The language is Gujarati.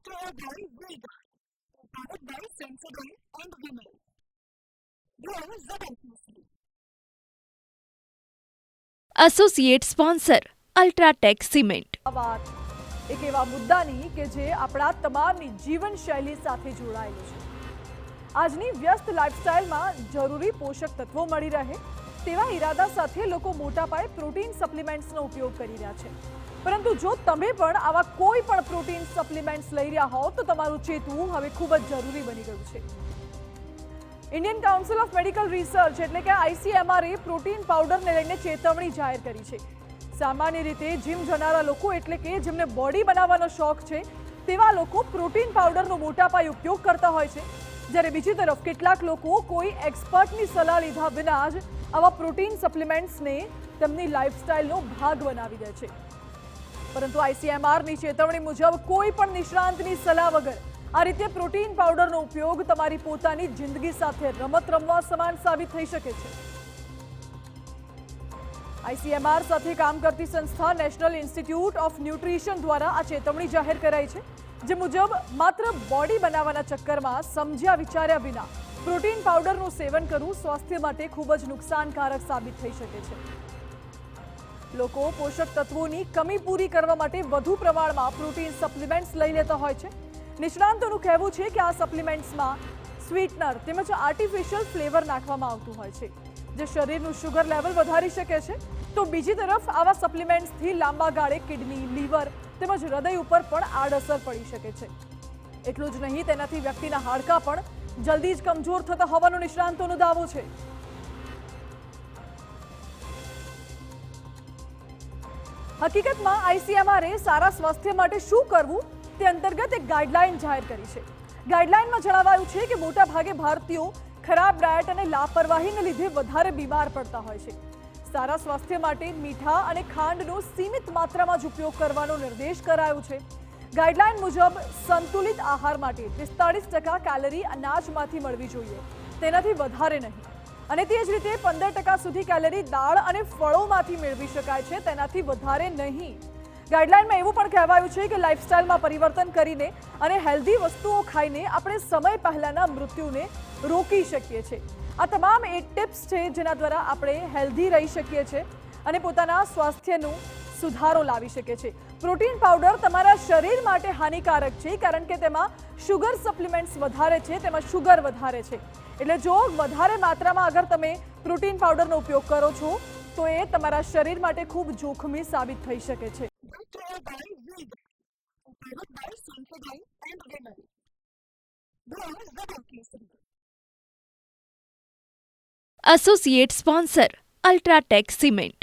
Brought to you by Vega, powered by Sensodyne and Vinyl. Grow ZMPC. Associate sponsor UltraTech cement. આ વાત એક એવા મુદ્દાની કે જે આપણા તમામની જીવનશૈલી સાથે જોડાયેલું છે. આજની વ્યસ્ત લાઇફસ્ટાઇલમાં જરૂરી પોષક તત્વો મળી રહે તેવા ઈરાદા સાથે લોકો મોટા પાયે પ્રોટીન સપ્લિમેન્ટ્સનો ઉપયોગ કરી રહ્યા છે. પરંતુ જો તમે પણ આવા કોઈ પણ પ્રોટીન સપ્લિમેન્ટ્સ લઈ રહ્યા હોવ તો તમારું ચેતવું હવે ખૂબ જ જરૂરી બની ગયું છે. Indian council of medical research એટલે કે ICMR પ્રોટીન પાવડરને લઈને ચેતવણી જાહેર કરી છે. સામાન્ય રીતે જીમ જનારા લોકો એટલે કે જેમને બોડી બનાવવાનો શોખ છે તેવા લોકો પ્રોટીન પાવડરનો મોટા પાયે ઉપયોગ કરતા હોય છે. જ્યારે બીજી તરફ કેટલાક લોકો કોઈ એક્સપર્ટની સલાહ લીધા વિના જ આવા પ્રોટીન સપ્લિમેન્ટ્સને તેમની લાઇફસ્ટાઇલનો ભાગ બનાવી દે છે. પરંતુ ICMRની ચેતવણી મુજબ કોઈ પણ નિષ્ણાંતની સલાહ વગર આ રીતે પ્રોટીન પાવડરનો ઉપયોગ તમારી પોતાની જિંદગી સાથે રમત રમવા સમાન સાબિત થઈ શકે છે. ICMR સાથે કામ કરતી સંસ્થા નેશનલ ઇન્સ્ટિટ્યૂટ ઓફ ન્યુટ્રિશન દ્વારા આ ચેતવણી જાહેર કરાઈ છે, જે મુજબ માત્ર બોડી બનાવવાના ચક્કરમાં સમજ્યા વિચાર્યા વિના પ્રોટીન પાવડરનું સેવન કરવું સ્વાસ્થ્ય માટે ખૂબ જ નુકસાનકારક સાબિત થઈ શકે છે. લોકો પોષક તત્વોની કમી પૂરી કરવા માટે વધુ પ્રમાણમાં પ્રોટીન સપ્લિમેન્ટ્સ લઈ લેતા હોય છે. નિષ્ણાંતોનું કહેવું છે કે આ સપ્લિમેન્ટ્સમાં સ્વીટનર તેમજ આર્ટિફિશિયલ ફ્લેવર નાખવામાં આવતું હોય છે, જે શરીરનું શુગર લેવલ વધારી શકે છે. તો બીજી તરફ આવા સપ્લિમેન્ટ્સથી લાંબા ગાળે કિડની, લીવર તેમજ હૃદય ઉપર પણ આડઅસર પડી શકે છે. એટલું જ નહીં, તેનાથી વ્યક્તિના હાડકાં પણ જલ્દી જ કમજોર થતા હોવાનો નિષ્ણાંતોનો દાવો છે. હકીકતમાં ICMR સારા સ્વાસ્થ્ય માટે શું કરવું તે અંતર્ગત એક ગાઈડલાઈન જાહેર કરી છે. ગાઈડલાઈનમાં જણાવાયું છે કે મોટા ભાગે ભારતીયો ખરાબ ડાયટ અને લાપરવાહીને લીધે વધારે બીમાર પડતા હોય છે. સારા સ્વાસ્થ્ય માટે મીઠા અને ખાંડનો સીમિત માત્રામાં જ ઉપયોગ કરવાનો નિર્દેશ કરાયો છે. ગાઈડલાઈન મુજબ સંતુલિત આહાર માટે 45% કેલરી અનાજમાંથી મળવી જોઈએ, તેનાથી વધારે નહીં. અને તે જ રીતે 15% સુધી કેલરી દાળ અને ફળોમાંથી મેળવી શકાય છે, તેનાથી વધારે નહીં. ગાઈડલાઈનમાં એવું પણ કહેવાયું છે કે લાઇફસ્ટાઇલમાં પરિવર્તન કરીને અને હેલ્ધી વસ્તુઓ ખાઈને આપણે સમય પહેલાંના મૃત્યુને રોકી શકીએ છીએ. આ તમામ 8 ટિપ્સ છે જેના દ્વારા આપણે હેલ્ધી રહી શકીએ છીએ અને પોતાના સ્વાસ્થ્યનું સુધારો લાવી શકીએ છીએ. પ્રોટીન પાવડર તમારા શરીર માટે હાનિકારક છે કારણ કે તેમાં શુગર સપ્લિમેન્ટ્સ વધારે છે, તેમાં શુગર વધારે છે. એટલે જો વધારે માત્રામાં અગર તમે પ્રોટીન પાવડરનો ઉપયોગ કરો છો તો એ તમારા શરીર માટે ખૂબ જોખમી સાબિત થઈ શકે છે. Brought to you by Vega, powered by Sensodyne and Vinyl. Grow ZMPC. Associate sponsor UltraTech cement.